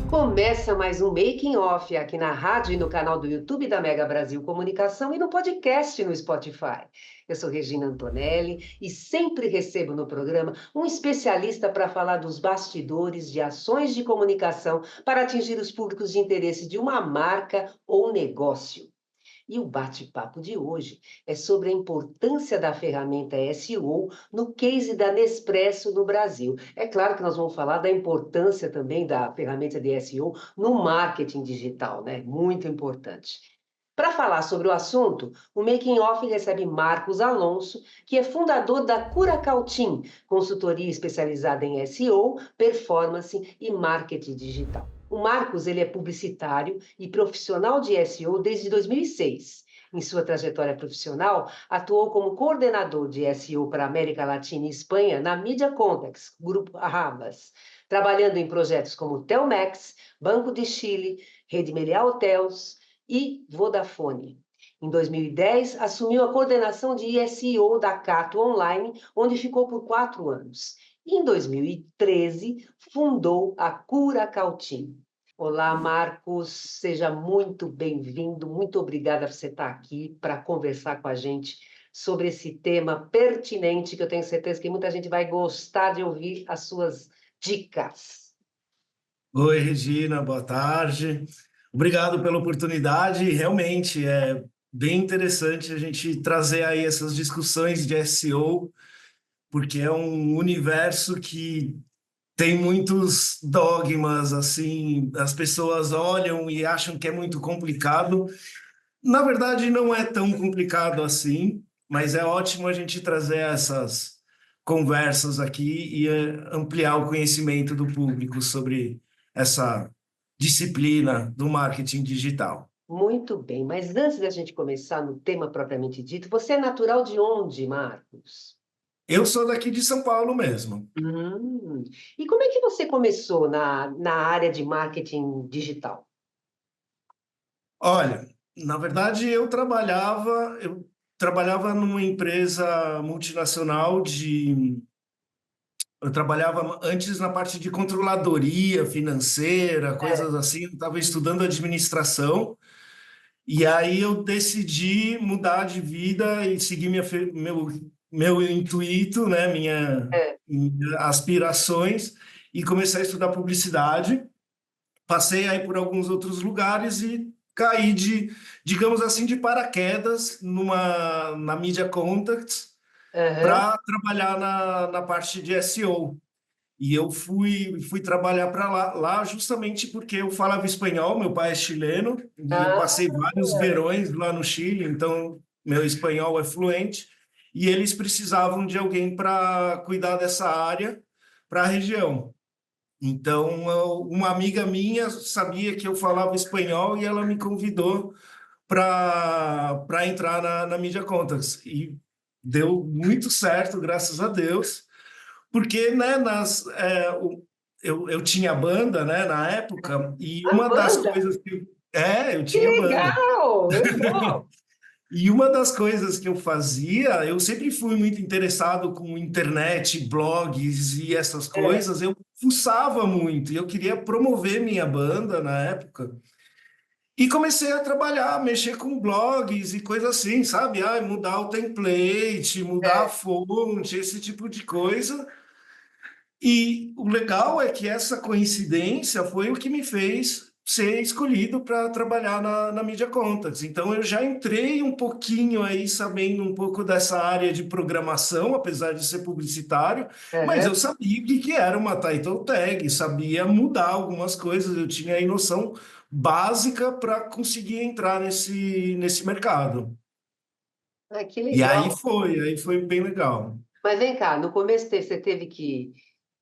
Começa mais um Making Off aqui na rádio e no canal do YouTube da Mega Brasil Comunicação e no podcast no Spotify. Eu sou Regina Antonelli e sempre recebo no programa um especialista para falar dos bastidores de ações de comunicação para atingir os públicos de interesse de uma marca ou negócio. E o bate-papo de hoje é sobre a importância da ferramenta SEO no case da Nespresso no Brasil. É claro que nós vamos falar da importância também da ferramenta de SEO no marketing digital, né? Muito importante. Para falar sobre o assunto, o Making Off recebe Marcos Alonso, que é fundador da Curaçao Team, consultoria especializada em SEO, performance e marketing digital. O Marcos, ele é publicitário e profissional de SEO desde 2006. Em sua trajetória profissional, atuou como coordenador de SEO para a América Latina e Espanha na Media Context, Grupo Arrabas, trabalhando em projetos como Telmex, Banco de Chile, Rede Meliá Hotels e Vodafone. Em 2010, assumiu a coordenação de SEO da Cato Online, onde ficou por 4 anos. E em 2013, fundou a Curaçao Team. Olá, Marcos, seja muito bem-vindo. Muito obrigada por você estar aqui para conversar com a gente sobre esse tema pertinente, que eu tenho certeza que muita gente vai gostar de ouvir as suas dicas. Oi, Regina, boa tarde. Obrigado pela oportunidade. Realmente é bem interessante a gente trazer aí essas discussões de SEO, porque é um universo que tem muitos dogmas, assim, as pessoas olham e acham que é muito complicado. Na verdade, não é tão complicado assim, mas é ótimo a gente trazer essas conversas aqui e ampliar o conhecimento do público sobre essa disciplina do marketing digital. Muito bem, mas antes da gente começar no tema propriamente dito, você é natural de onde, Marcos? Eu sou daqui de São Paulo mesmo. E como é que você começou na área de marketing digital? Olha, na verdade eu trabalhava numa empresa multinacional de eu trabalhava antes na parte de controladoria financeira, É. coisas assim, eu estava estudando administração. E aí eu decidi mudar de vida e seguir meu intuito, né, É. minhas aspirações e comecei a estudar publicidade. Passei aí por alguns outros lugares e caí digamos assim, de paraquedas na Media Contacts Aham. para trabalhar na parte de SEO. E eu fui trabalhar para lá justamente porque eu falava espanhol, meu pai é chileno, e eu Ah, passei vários verões lá no Chile, então meu espanhol é fluente, e eles precisavam de alguém para cuidar dessa área para a região. Então, uma amiga minha sabia que eu falava espanhol e ela me convidou para entrar na Media Contacts. E deu muito certo, graças a Deus. Porque, né, eu tinha banda, né, na época, e a uma das banda? coisas que... eu Que tinha banda. legal! Legal! E uma das coisas que eu fazia, eu sempre fui muito interessado com internet, blogs e essas É. coisas, eu fuçava muito, e eu queria promover minha banda na época. E comecei a trabalhar, mexer com blogs e coisa assim, sabe? Mudar o template, mudar a É. fonte, esse tipo de coisa. E o legal é que essa coincidência foi o que me fez ser escolhido para trabalhar na Media Contacts. Então eu já entrei um pouquinho aí sabendo um pouco dessa área de programação, apesar de ser publicitário, mas eu Aham. sabia o que que era uma title tag, sabia mudar algumas coisas, eu tinha aí noção básica para conseguir entrar nesse mercado. Ah, que E legal! aí foi bem legal. Mas vem cá, no começo você teve que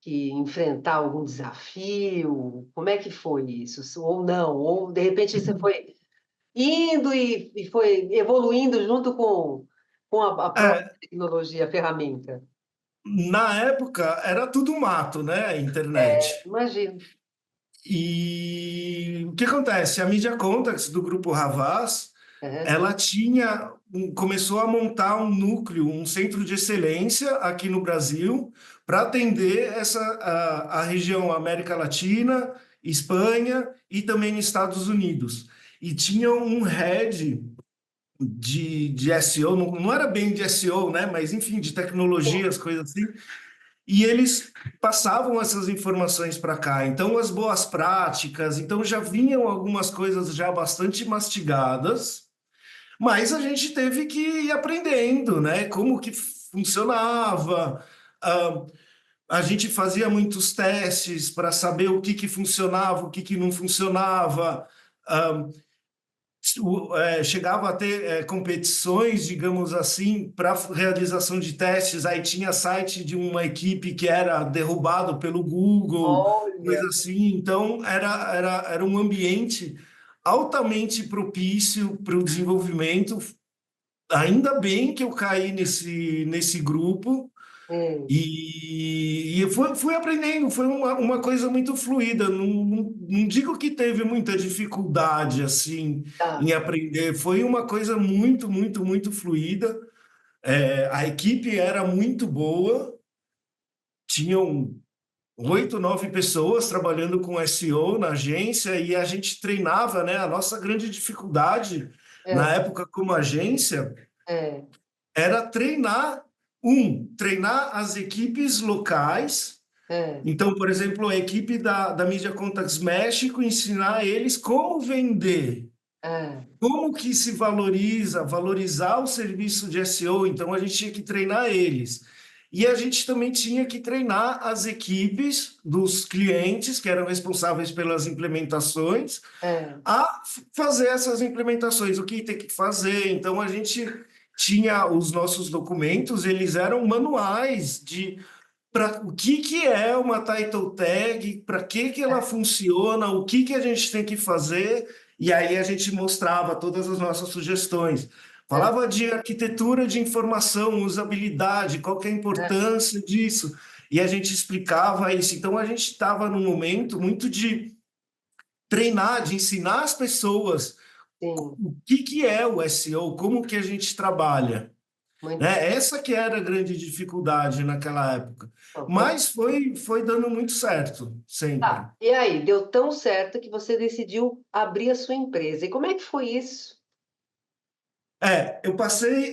enfrentar algum desafio? Como é que foi isso? Ou não? Ou de repente você foi indo e foi evoluindo junto com a própria É, tecnologia, a ferramenta? Na época era tudo mato, né? A É, internet. imagino. E o que acontece? A Media Contacts do Grupo Havas, Aham. ela começou a montar um núcleo, um centro de excelência aqui no Brasil para atender a região América Latina, Espanha e também nos Estados Unidos. E tinha um head de SEO, não era bem de SEO, né? Mas enfim, de tecnologias, coisas assim. E eles passavam essas informações para cá. Então, as boas práticas, então já vinham algumas coisas já bastante mastigadas, mas a gente teve que ir aprendendo, né? Como que funcionava. Ah, a gente fazia muitos testes para saber o que funcionava, o que não funcionava. Ah, chegava a ter competições, digamos assim, para realização de testes. Aí tinha site de uma equipe que era derrubado pelo Google, Olha, coisa assim. Então, era um ambiente altamente propício para o desenvolvimento. Ainda bem que eu caí nesse grupo, hum, e eu fui aprendendo, foi uma coisa muito fluida. Não digo que teve muita dificuldade assim tá, em aprender, foi uma coisa muito, muito, muito fluida. A equipe era muito boa, tinham 8, 9 pessoas trabalhando com SEO na agência e a gente treinava, né? A nossa grande dificuldade na é, época como agência é, era treinar as equipes locais. é, Então, por exemplo, a equipe da Media Contacts México ensinar eles como vender, é, como que se valorizar o serviço de SEO. Então, a gente tinha que treinar eles. E a gente também tinha que treinar as equipes dos clientes que eram responsáveis pelas implementações é, a fazer essas implementações, o que tem que fazer. Então, a gente tinha os nossos documentos, eles eram manuais de para o que é uma title tag, para que ela funciona, o que a gente tem que fazer, e aí a gente mostrava todas as nossas sugestões. é, Falava de arquitetura de informação, usabilidade, qual que é a é, importância disso, e a gente explicava isso. Então a gente estava num momento muito de treinar, de ensinar as pessoas sim, o que é o SEO, como que a gente trabalha, muito né? Essa que era a grande dificuldade naquela época. bom. Mas foi dando muito certo, sempre. Tá, e aí, deu tão certo que você decidiu abrir a sua empresa. E como é que foi isso?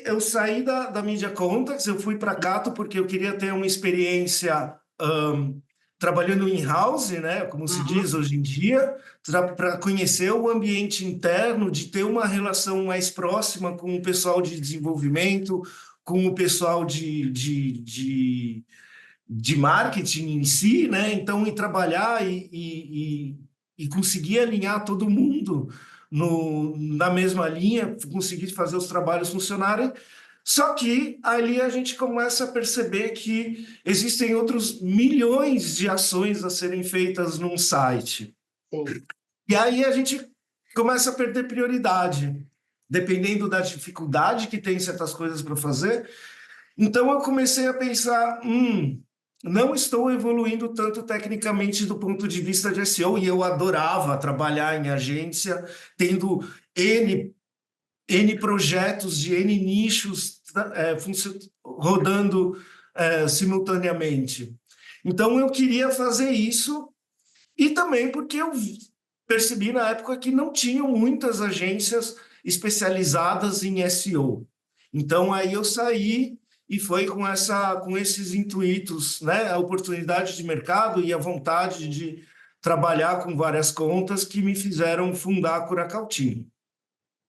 Eu saí da Media Contacts, eu fui para Cato porque eu queria ter uma experiência trabalhando in-house, né, como se Uhum. diz hoje em dia, para conhecer o ambiente interno, de ter uma relação mais próxima com o pessoal de desenvolvimento, com o pessoal de marketing em si, né? Então, e trabalhar e conseguir alinhar todo mundo na mesma linha, conseguir fazer os trabalhos funcionarem. Só que ali a gente começa a perceber que existem outros milhões de ações a serem feitas num site. Sim, E aí a gente começa a perder prioridade, dependendo da dificuldade que tem certas coisas para fazer. Então eu comecei a pensar, não estou evoluindo tanto tecnicamente do ponto de vista de SEO, e eu adorava trabalhar em agência, tendo N projetos de N nichos rodando simultaneamente. Então eu queria fazer isso, e também porque eu percebi na época que não tinham muitas agências especializadas em SEO. Então aí eu saí e foi com esses intuitos, né, a oportunidade de mercado e a vontade de trabalhar com várias contas que me fizeram fundar a Curacautinho.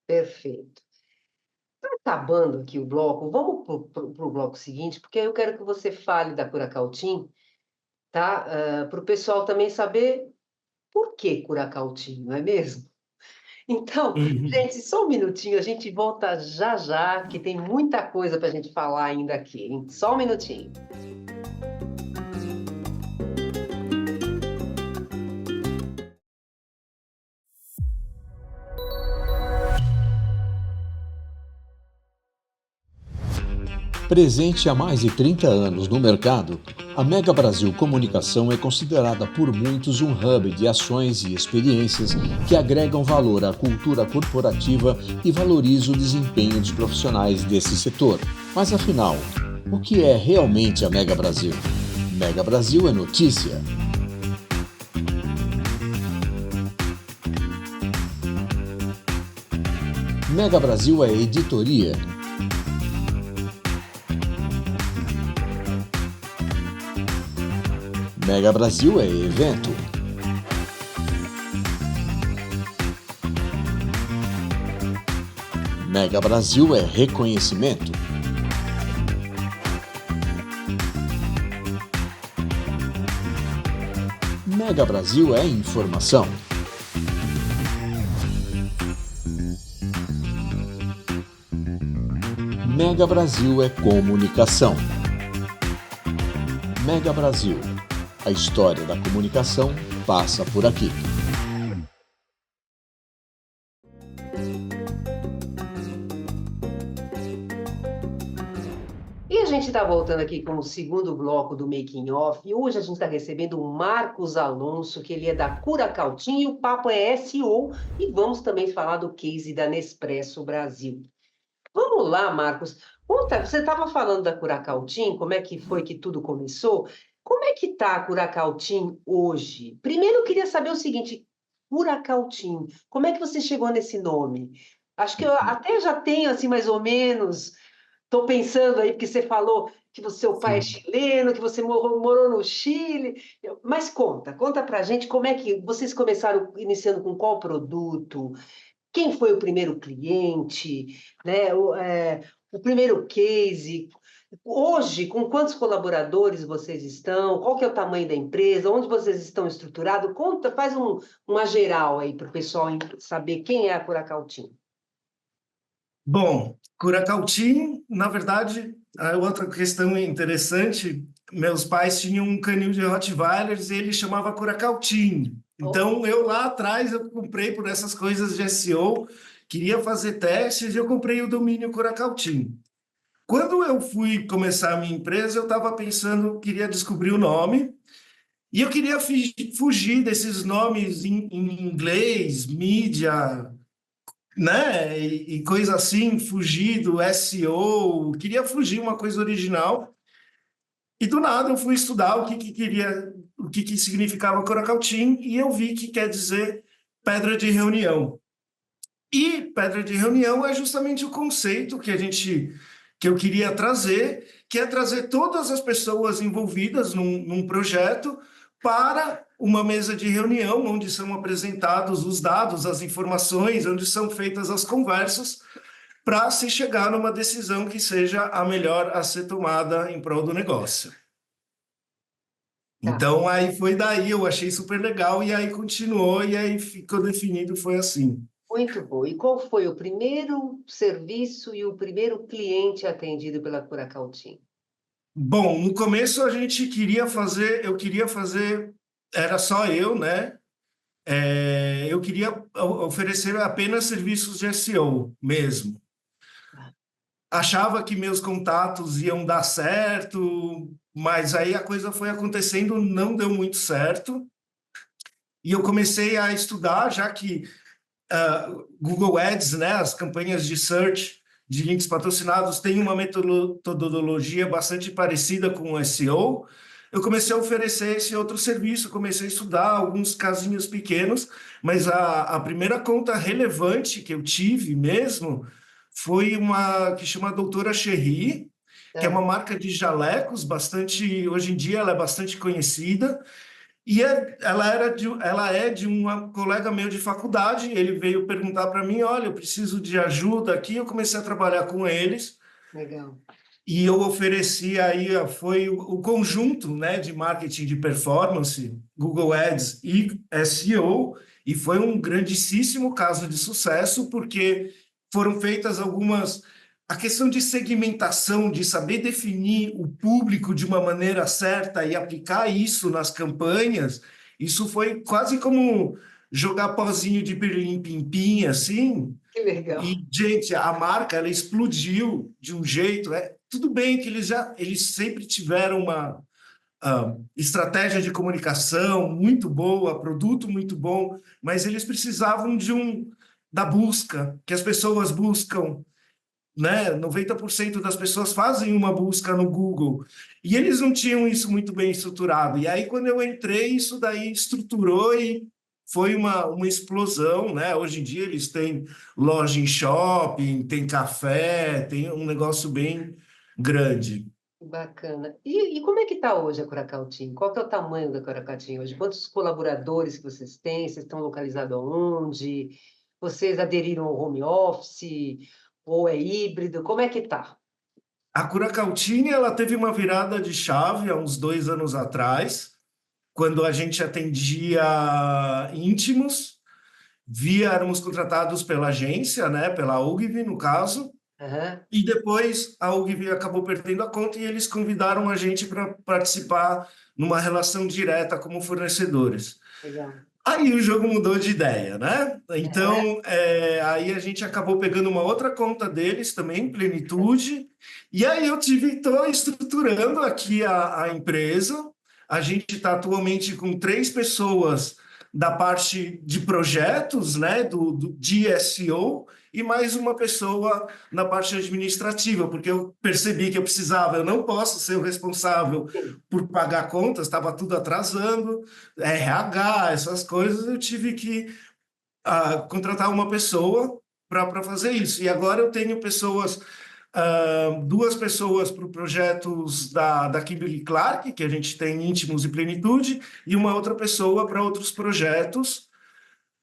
perfeito. Acabando aqui o bloco, vamos para o bloco seguinte, porque aí eu quero que você fale da Curacautim, tá? Para o pessoal também saber por que Curacautim, não é mesmo? Então, Uhum. gente, só um minutinho, a gente volta já já, que tem muita coisa para a gente falar ainda aqui, hein? Só um minutinho. Presente há mais de 30 anos no mercado, A Mega Brasil Comunicação é considerada por muitos um hub de ações e experiências que agregam valor à cultura corporativa e valorizam o desempenho dos profissionais desse setor. Mas afinal, o que é realmente a Mega Brasil? Mega Brasil é notícia. Mega Brasil é editoria. Mega Brasil é evento. Mega Brasil é reconhecimento. Mega Brasil é informação. Mega Brasil é comunicação. Mega Brasil. A história da comunicação passa por aqui. E a gente está voltando aqui com o segundo bloco do Making Off, e hoje a gente está recebendo o Marcos Alonso, que ele é da Curacautim, e o papo é SEO, e vamos também falar do case da Nespresso Brasil. Vamos lá, Marcos. Conta, você estava falando da Curacautim, como é que foi que tudo começou? Como é que está a Curacautim hoje? Primeiro eu queria saber o seguinte, Curacautim, como é que você chegou nesse nome? Acho que eu até já tenho, assim, mais ou menos, estou pensando aí, porque você falou que seu pai é Sim. chileno, que você morou no Chile, mas conta pra gente como é que vocês começaram iniciando com qual produto? Quem foi o primeiro cliente, né? O primeiro case. Hoje, com quantos colaboradores vocês estão? Qual que é o tamanho da empresa? Onde vocês estão estruturados? Conta, faz uma geral aí para o pessoal saber quem é a Curacautim. Bom, Curacautim, na verdade, a outra questão interessante, meus pais tinham um canil de Rottweilers e ele chamava Curacautim. Então, eu lá atrás, eu comprei por essas coisas de SEO, queria fazer testes e eu comprei o domínio Curacautim. Quando eu fui começar a minha empresa, eu estava pensando, queria descobrir o nome, e eu queria fugir desses nomes em inglês, mídia, né? E coisa assim, fugir do SEO, queria fugir uma coisa original. E do nada eu fui estudar o que significava Coracautim, e eu vi que quer dizer pedra de reunião. E pedra de reunião é justamente o conceito que eu queria trazer, que é trazer todas as pessoas envolvidas num projeto para uma mesa de reunião, onde são apresentados os dados, as informações, onde são feitas as conversas, para se chegar numa decisão que seja a melhor a ser tomada em prol do negócio. Tá. Então, aí foi daí, eu achei super legal, e aí continuou, e aí ficou definido, foi assim. Muito bom. E qual foi o primeiro serviço e o primeiro cliente atendido pela Curacautim? Bom, no começo a gente eu queria fazer, era só eu, né? Eu queria oferecer apenas serviços de SEO mesmo. Achava que meus contatos iam dar certo, mas aí a coisa foi acontecendo, não deu muito certo. E eu comecei a estudar, já que Google Ads, né, as campanhas de search de links patrocinados têm uma metodologia bastante parecida com o SEO. Eu comecei a oferecer esse outro serviço, comecei a estudar alguns casinhos pequenos, mas a primeira conta relevante que eu tive mesmo foi uma que chama Doutora Cherry, que é uma marca de jalecos bastante, hoje em dia ela é bastante conhecida. E ela é de um colega meu de faculdade. Ele veio perguntar para mim: olha, eu preciso de ajuda aqui. Eu comecei a trabalhar com eles Legal. e eu ofereci aí, foi o conjunto, né, de marketing de performance, Google Ads e SEO, e foi um grandíssimo caso de sucesso, porque foram feitas algumas. A questão de segmentação, de saber definir o público de uma maneira certa e aplicar isso nas campanhas, isso foi quase como jogar pozinho de pirlim-pim-pim, assim. Que legal. E, gente, a marca, ela explodiu de um jeito. Tudo bem que eles sempre tiveram estratégia de comunicação muito boa, produto muito bom, mas eles precisavam da busca, que as pessoas buscam, né? 90% das pessoas fazem uma busca no Google, e eles não tinham isso muito bem estruturado. E aí, quando eu entrei, isso daí estruturou e foi uma explosão, né? Hoje em dia eles têm loja em shopping, tem café, tem um negócio bem grande. Bacana. E como é que está hoje a Curaçao Team? Qual que é o tamanho da Curaçao Team hoje? Quantos colaboradores que vocês têm? Vocês estão localizados aonde? Vocês aderiram ao home office? Ou é híbrido? Como é que está? A Curacautini, ela teve uma virada de chave há uns 2 anos atrás, quando a gente atendia íntimos, éramos contratados pela agência, né, pela Ogilvy, no caso, Aham, e depois a Ogilvy acabou perdendo a conta e eles convidaram a gente para participar numa relação direta como fornecedores. legal. Aí o jogo mudou de ideia, né? Aham, Então, aí a gente acabou pegando uma outra conta deles também, Plenitude, e aí estou estruturando aqui a empresa. A gente está atualmente com 3 pessoas da parte de projetos, né, de SEO, e mais uma pessoa na parte administrativa, porque eu percebi que eu não posso ser o responsável sim. por pagar contas, estava tudo atrasando, RH, essas coisas, eu tive que contratar uma pessoa para fazer isso. E agora eu tenho 2 pessoas para projetos da Kimberly Clark, que a gente tem Íntimos e Plenitude, e uma outra pessoa para outros projetos.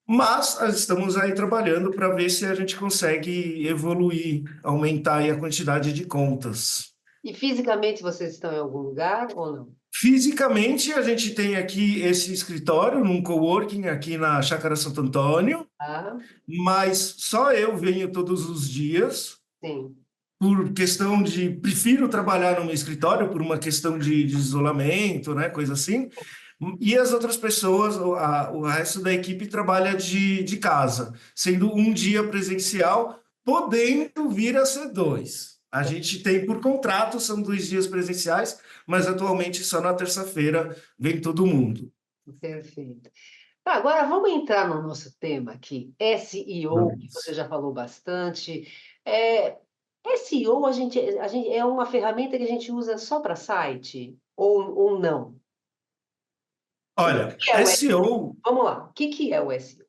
Mas estamos aí trabalhando para ver se a gente consegue evoluir, aumentar aí a quantidade de contas. E fisicamente vocês estão em algum lugar ou não? Fisicamente, a gente tem aqui esse escritório, num coworking aqui na Chácara Santo Antônio, Ah, mas só eu venho todos os dias, sim. por questão de... Prefiro trabalhar no meu escritório por uma questão de isolamento, né, coisa assim. E as outras pessoas, o resto da equipe trabalha de casa, sendo um dia presencial, podendo vir a ser 2. A gente tem por contrato, são 2 dias presenciais, mas atualmente só na terça-feira vem todo mundo. Perfeito. Tá, agora vamos entrar no nosso tema aqui, SEO, que você já falou bastante. É, SEO, a gente é uma ferramenta que a gente usa só para site ou não? O Olha, que é o SEO? SEO, Vamos lá, o que é o SEO?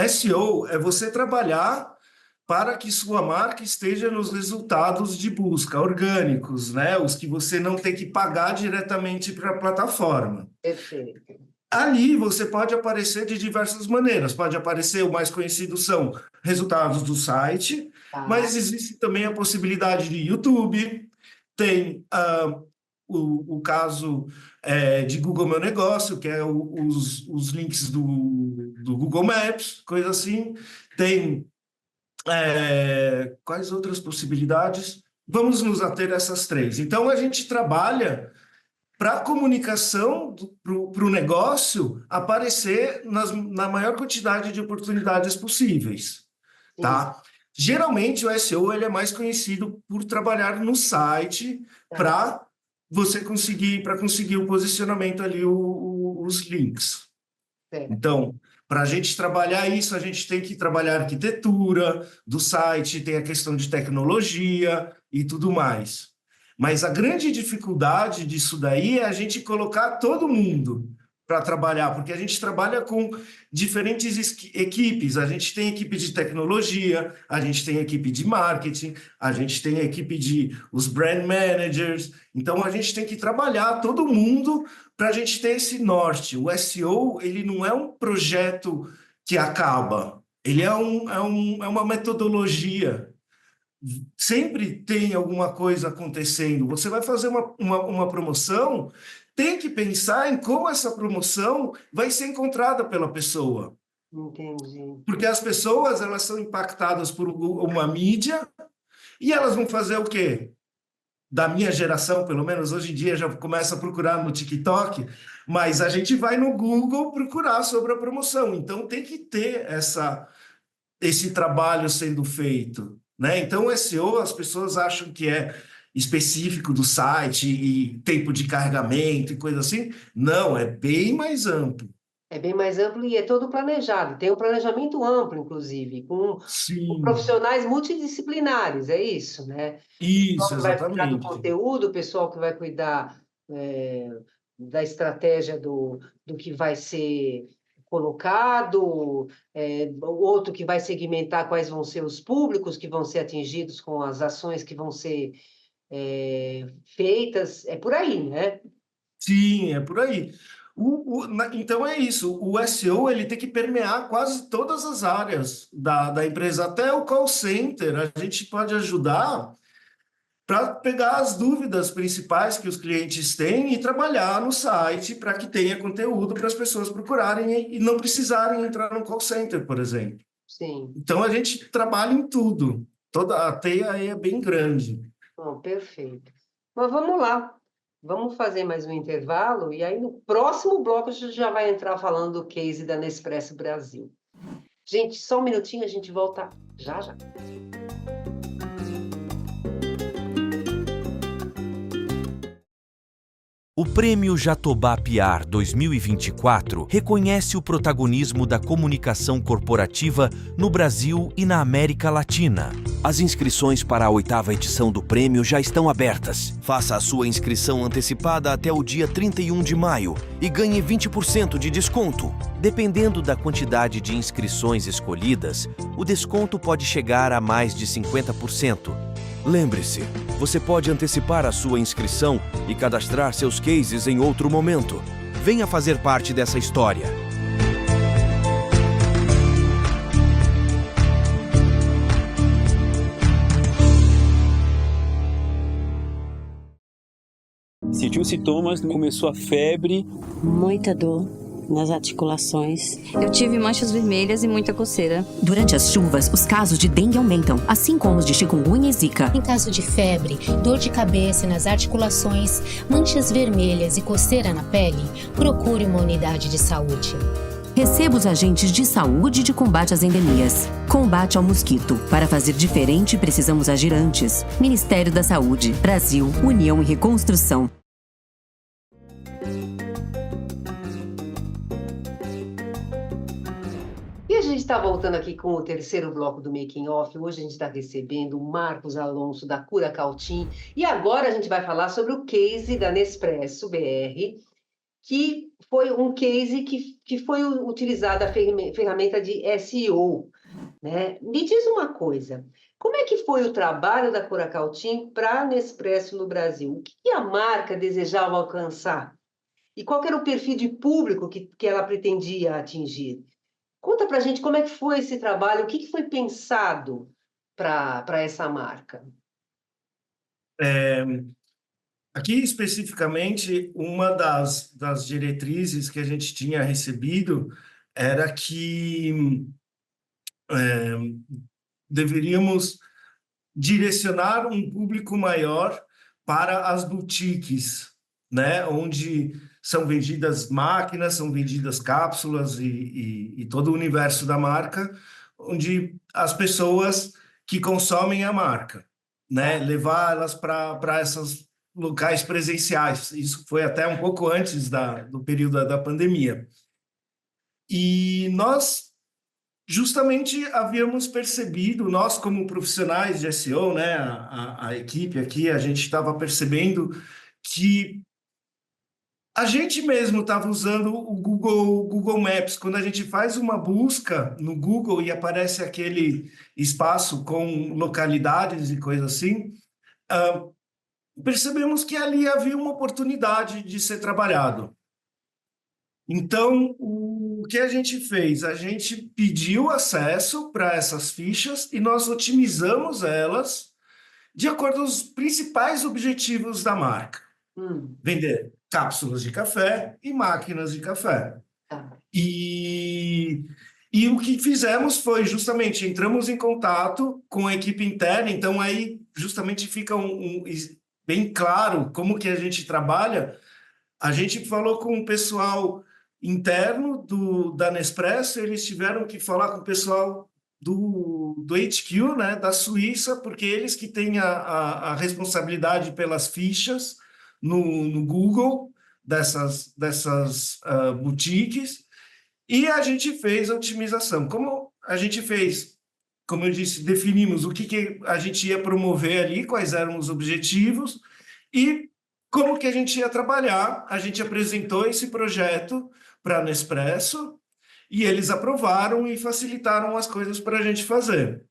SEO é você trabalhar para que sua marca esteja nos resultados de busca orgânicos, né? Os que você não tem que pagar diretamente para a plataforma. Perfeito. Ali você pode aparecer de diversas maneiras. Pode aparecer, o mais conhecido são resultados do site, Tá, mas existe também a possibilidade de YouTube, tem o caso de Google Meu Negócio, que é os links do Google Maps, coisa assim. Tem quais outras possibilidades? Vamos nos ater a essas 3. Então, a gente trabalha para a comunicação para o negócio aparecer na maior quantidade de oportunidades possíveis, sim. tá? Geralmente o SEO ele é mais conhecido por trabalhar no site Tá, para conseguir o posicionamento ali, os links. certo. Então, para a gente trabalhar isso, a gente tem que trabalhar a arquitetura do site, tem a questão de tecnologia e tudo mais. Mas a grande dificuldade disso daí é a gente colocar todo mundo para trabalhar, porque a gente trabalha com diferentes equipes. A gente tem equipe de tecnologia, a gente tem equipe de marketing, a gente tem equipe de os brand managers. Então, a gente tem que trabalhar todo mundo para a gente ter esse norte. O SEO, ele não é um projeto que acaba, ele é uma metodologia. Sempre tem alguma coisa acontecendo. Você vai fazer uma promoção, tem que pensar em como essa promoção vai ser encontrada pela pessoa. Entendi. Porque as pessoas, elas são impactadas por uma mídia e elas vão fazer o quê? Da minha geração, pelo menos hoje em dia, já começa a procurar no TikTok, mas a gente vai no Google procurar sobre a promoção. Então, tem que ter esse trabalho sendo feito, né? Então, o SEO, as pessoas acham que é específico do site e tempo de carregamento e coisa assim. Não, é bem mais amplo. É bem mais amplo e é todo planejado. Tem um planejamento amplo, inclusive, com Sim, profissionais multidisciplinares, é isso, né? O pessoal isso, que vai cuidar do exatamente. conteúdo, o pessoal que vai cuidar da estratégia do que vai ser colocado, o outro que vai segmentar quais vão ser os públicos que vão ser atingidos com as ações que vão ser feitas. É por aí, né? Sim, é por aí. Então é isso. O SEO ele tem que permear quase todas as áreas da empresa, até o call center. A gente pode ajudar para pegar as dúvidas principais que os clientes têm e trabalhar no site para que tenha conteúdo para as pessoas procurarem e não precisarem entrar no call center, por exemplo. Sim. Então a gente trabalha em tudo. Toda a teia aí é bem grande. Bom, perfeito. Mas vamos lá. Vamos fazer mais um intervalo e aí no próximo bloco a gente já vai entrar falando do case da Nespresso Brasil. Gente, só um minutinho, a gente volta já já. O Prêmio Jatobá PR 2024 reconhece o protagonismo da comunicação corporativa no Brasil e na América Latina. As inscrições para a 8ª edição do prêmio já estão abertas. Faça a sua inscrição antecipada até o dia 31 de maio e ganhe 20% de desconto. Dependendo da quantidade de inscrições escolhidas, o desconto pode chegar a mais de 50%. Lembre-se, você pode antecipar a sua inscrição e cadastrar seus cases em outro momento. Venha fazer parte dessa história. Sentiu sintomas, começou a febre. Muita dor nas articulações. Eu tive manchas vermelhas e muita coceira. Durante as chuvas, os casos de dengue aumentam, assim como os de chikungunya e zika. Em caso de febre, dor de cabeça nas articulações, manchas vermelhas e coceira na pele, procure uma unidade de saúde. Receba os agentes de saúde de combate às endemias. Combate ao mosquito. Para fazer diferente, precisamos agir antes. Ministério da Saúde. Brasil. União e Reconstrução. E a gente está voltando aqui com o terceiro bloco do Making Off. Hoje a gente está recebendo o Marcos Alonso, da Curacautym. E agora a gente vai falar sobre o case da Nespresso BR, que foi um case que foi utilizada a ferramenta de SEO. Né? Me diz uma coisa, como é que foi o trabalho da Curacautym para a Nespresso no Brasil? O que a marca desejava alcançar? E qual era o perfil de público que ela pretendia atingir? Conta para a gente como é que foi esse trabalho, o que foi pensado para essa marca? Aqui, especificamente, uma das diretrizes que a gente tinha recebido era que deveríamos direcionar um público maior para as boutiques, né? Onde são vendidas máquinas, são vendidas cápsulas e todo o universo da marca, onde as pessoas que consomem a marca, né? Levá-las para esses locais presenciais. Isso foi até um pouco antes do período da pandemia. E nós justamente havíamos percebido, nós como profissionais de SEO, né, a equipe aqui, a gente estava percebendo que a gente mesmo estava usando o Google Maps. Quando a gente faz uma busca no Google e aparece aquele espaço com localidades e coisas assim, percebemos que ali havia uma oportunidade de ser trabalhado. Então, o que a gente fez? A gente pediu acesso para essas fichas e nós otimizamos elas de acordo com os principais objetivos da marca. Vender cápsulas de café e máquinas de café. E o que fizemos foi justamente, entramos em contato com a equipe interna, então aí justamente fica bem claro como que a gente trabalha. A gente falou com o pessoal interno da Nespresso, eles tiveram que falar com o pessoal do HQ, né, da Suíça, porque eles que têm a responsabilidade pelas fichas no Google dessas boutiques, e a gente fez a otimização. Como a gente fez, como eu disse, definimos o que a gente ia promover ali, quais eram os objetivos, e como que a gente ia trabalhar. A gente apresentou esse projeto para a Nespresso, e eles aprovaram e facilitaram as coisas para a gente fazer.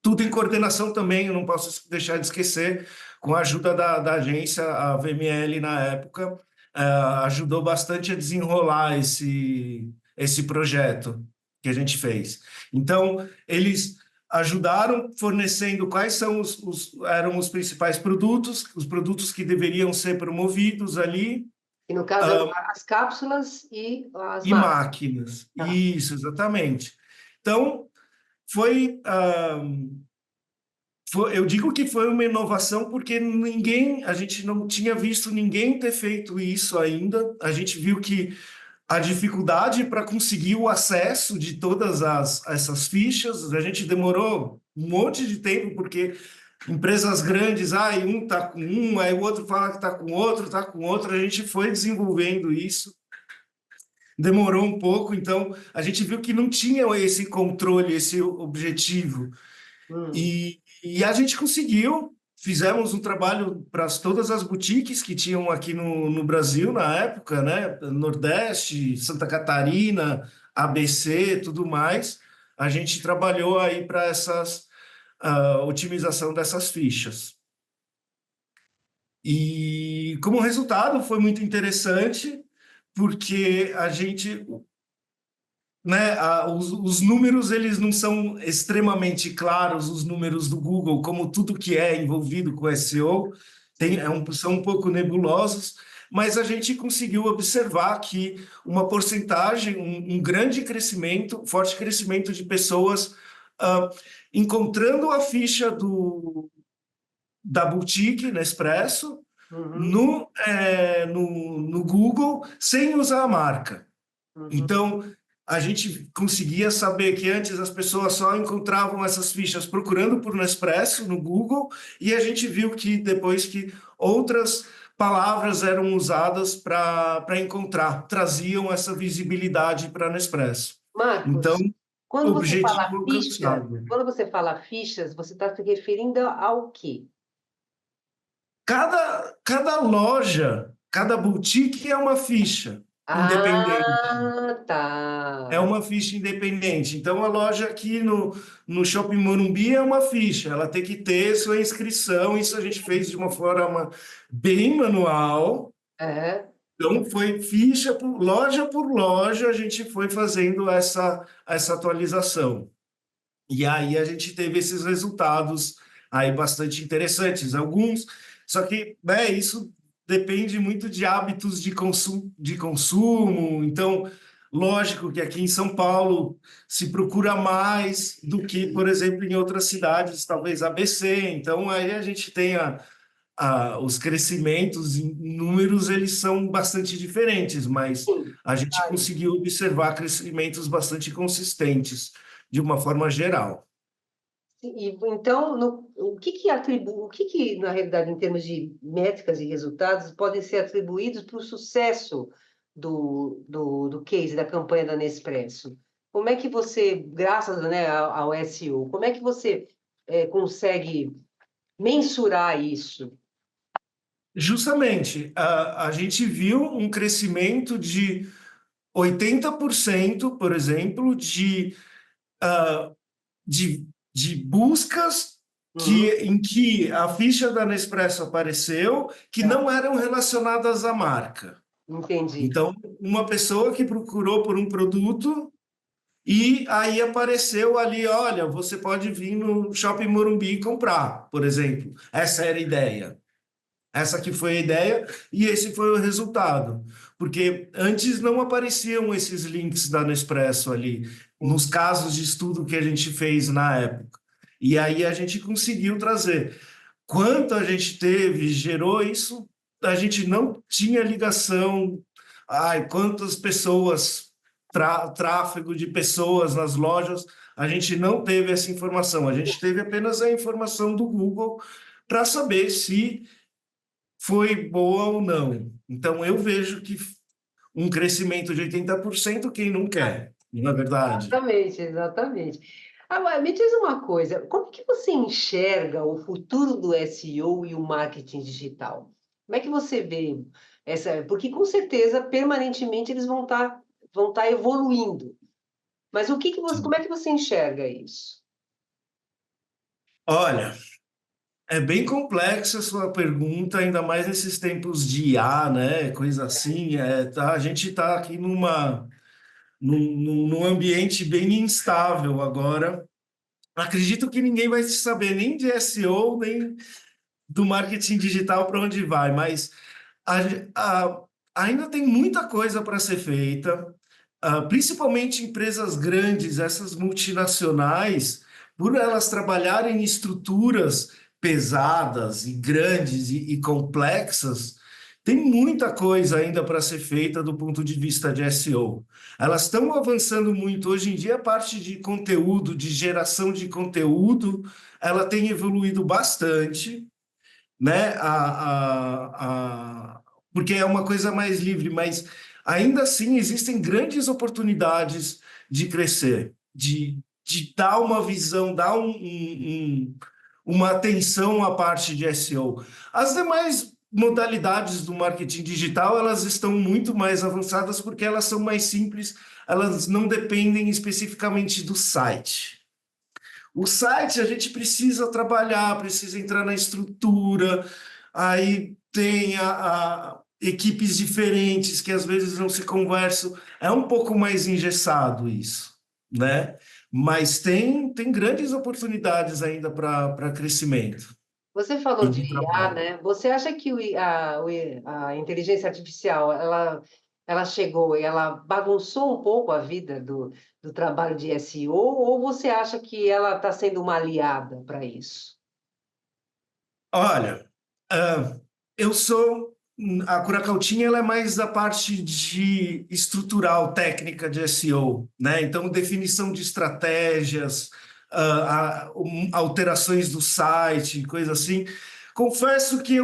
Tudo em coordenação também, eu não posso deixar de esquecer, com a ajuda da agência, a VML na época, ajudou bastante a desenrolar esse projeto que a gente fez. Então, eles ajudaram fornecendo quais eram os principais produtos, os produtos que deveriam ser promovidos ali. E no caso, as cápsulas e as máquinas. Isso, exatamente. Então, eu digo que foi uma inovação porque a gente não tinha visto ninguém ter feito isso ainda. A gente viu que a dificuldade para conseguir o acesso de todas essas fichas, a gente demorou um monte de tempo, porque empresas grandes, um está com um, aí o outro fala que está com outro, a gente foi desenvolvendo isso, demorou um pouco, então a gente viu que não tinha esse controle, esse objetivo, e a gente conseguiu. Fizemos um trabalho para todas as boutiques que tinham aqui no Brasil na época, né? Nordeste, Santa Catarina, ABC, tudo mais. A gente trabalhou aí para otimização dessas fichas. E como resultado foi muito interessante, porque a gente, né, os números, eles não são extremamente claros, os números do Google, como tudo que é envolvido com SEO, são um pouco nebulosos, mas a gente conseguiu observar que uma porcentagem, um grande crescimento, forte crescimento de pessoas encontrando a ficha da boutique Nespresso no Google sem usar a marca. Então, a gente conseguia saber que antes as pessoas só encontravam essas fichas procurando por Nespresso no Google, e a gente viu que depois que outras palavras eram usadas para encontrar, traziam essa visibilidade para Nespresso. Marcos, então, quando você fala fichas, você está se referindo ao quê? Cada loja, cada boutique é uma ficha independente. Tá. É uma ficha independente. Então, a loja aqui no Shopping Morumbi é uma ficha. Ela tem que ter sua inscrição. Isso a gente fez de uma forma bem manual. Então, foi ficha por loja, a gente foi fazendo essa atualização. E aí a gente teve esses resultados aí bastante interessantes. Só que, né, isso depende muito de hábitos de consumo. Então, lógico que aqui em São Paulo se procura mais do que, por exemplo, em outras cidades, talvez ABC. Então, aí a gente tem os crescimentos em números, eles são bastante diferentes, mas a gente conseguiu observar crescimentos bastante consistentes, de uma forma geral. Então, o que, na realidade, em termos de métricas e resultados, podem ser atribuídos para o sucesso do case, da campanha da Nespresso? Como é que você, graças, né, ao SEO, como é que você consegue mensurar isso? Justamente, a gente viu um crescimento de 80%, por exemplo, de buscas em que a ficha da Nespresso apareceu, que não eram relacionadas à marca. Entendi. Então, uma pessoa que procurou por um produto e aí apareceu ali, olha, você pode vir no Shopping Morumbi e comprar, por exemplo. Essa era a ideia. Essa que foi a ideia e esse foi o resultado. Porque antes não apareciam esses links da Nespresso ali, nos casos de estudo que a gente fez na época. E aí a gente conseguiu trazer. Quanto a gente gerou isso, a gente não tinha ligação. Quantas pessoas tráfego de pessoas nas lojas, a gente não teve essa informação. A gente teve apenas a informação do Google para saber se foi boa ou não. Então, eu vejo que um crescimento de 80%, quem não quer, não é verdade? Exatamente, exatamente. Agora, me diz uma coisa, como que você enxerga o futuro do SEO e o marketing digital? Como é que você vê essa? Porque com certeza, permanentemente, eles vão estar evoluindo. Mas como é que você enxerga isso? Olha, é bem complexa a sua pergunta, ainda mais nesses tempos de IA, né? Coisa assim. A gente está aqui num ambiente bem instável agora. Acredito que ninguém vai saber nem de SEO, nem do marketing digital para onde vai, mas a- a- ainda tem muita coisa para ser feita, principalmente empresas grandes, essas multinacionais, por elas trabalharem em estruturas pesadas e grandes e complexas, tem muita coisa ainda para ser feita do ponto de vista de SEO. Elas estão avançando muito. Hoje em dia, a parte de conteúdo, de geração de conteúdo, ela tem evoluído bastante, né? Porque é uma coisa mais livre, mas ainda assim existem grandes oportunidades de crescer, de dar uma visão, dar uma atenção à parte de SEO. As demais modalidades do marketing digital, elas estão muito mais avançadas porque elas são mais simples, elas não dependem especificamente do site. O site a gente precisa trabalhar, precisa entrar na estrutura, aí tem equipes diferentes que às vezes não se conversam. É um pouco mais engessado isso, né? Mas tem grandes oportunidades ainda para crescimento Você falou e de de IA, trabalho. né? Você acha que a inteligência artificial, ela chegou e ela bagunçou um pouco a vida do trabalho de SEO, ou você acha que ela está sendo uma aliada para isso? Olha, eu sou. A Curacautinha ela é mais da parte de estrutural, técnica de SEO, né? Então, definição de estratégias, alterações do site, coisa assim. Confesso que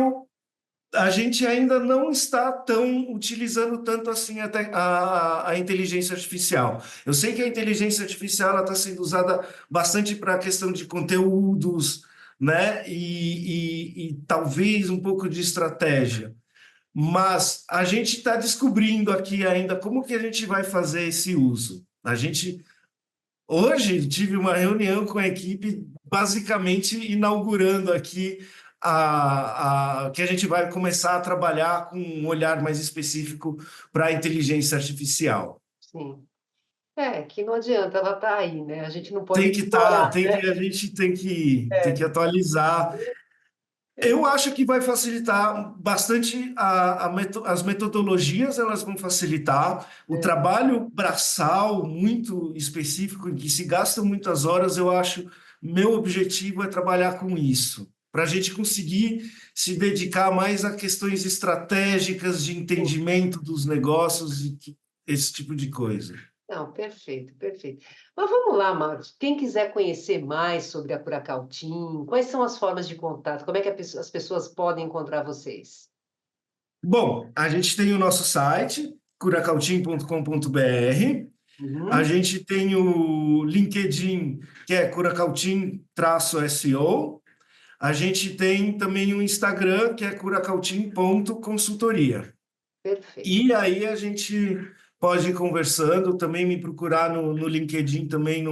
a gente ainda não está tão utilizando tanto assim a inteligência artificial. Eu sei que a inteligência artificial está sendo usada bastante para a questão de conteúdos, né? E talvez um pouco de estratégia. Mas a gente está descobrindo aqui ainda como que a gente vai fazer esse uso. Hoje tive uma reunião com a equipe, basicamente inaugurando aqui que a gente vai começar a trabalhar com um olhar mais específico para a inteligência artificial. Sim. É, que não adianta, ela está aí, né? A gente não pode Tem que estar, ignorar, né? a gente tem que atualizar. Eu acho que vai facilitar bastante as metodologias, elas vão facilitar o É. trabalho braçal muito específico, em que se gastam muitas horas. Eu acho, meu objetivo é trabalhar com isso, para a gente conseguir se dedicar mais a questões estratégicas de entendimento dos negócios e esse tipo de coisa. Não, perfeito, perfeito. Mas vamos lá, Marcos. Quem quiser conhecer mais sobre a Curacautim, quais são as formas de contato? Como é que as pessoas podem encontrar vocês? Bom, a gente tem o nosso site, curacautim.com.br. A Uhum, gente tem o LinkedIn, que é curacautim-SEO. A gente tem também o Instagram, que é curacautim.consultoria. perfeito. E aí a gente pode ir conversando, também me procurar no LinkedIn também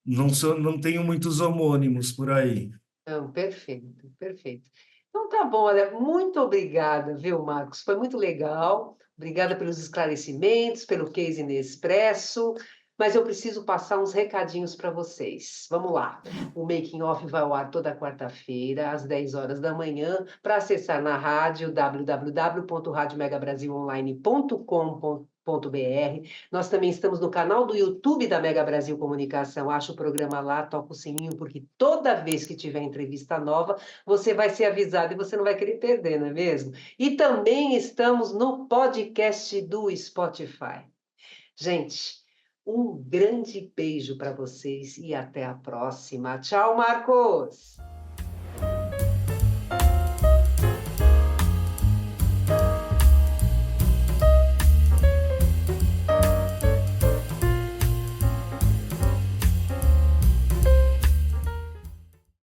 não tenho muitos homônimos por aí. Não, perfeito, perfeito. Então tá bom, olha, muito obrigada, viu, Marcos? Foi muito legal. Obrigada pelos esclarecimentos, pelo case Nespresso, mas eu preciso passar uns recadinhos para vocês. Vamos lá. O Making Off vai ao ar toda quarta-feira, às 10 horas da manhã, para acessar na rádio www.radiomegabrasilonline.com.br. Nós também estamos no canal do YouTube da Mega Brasil Comunicação. Acha o programa lá, toca o sininho, porque toda vez que tiver entrevista nova, você vai ser avisado e você não vai querer perder, não é mesmo? E também estamos no podcast do Spotify. Gente, um grande beijo para vocês e até a próxima. Tchau, Marcos!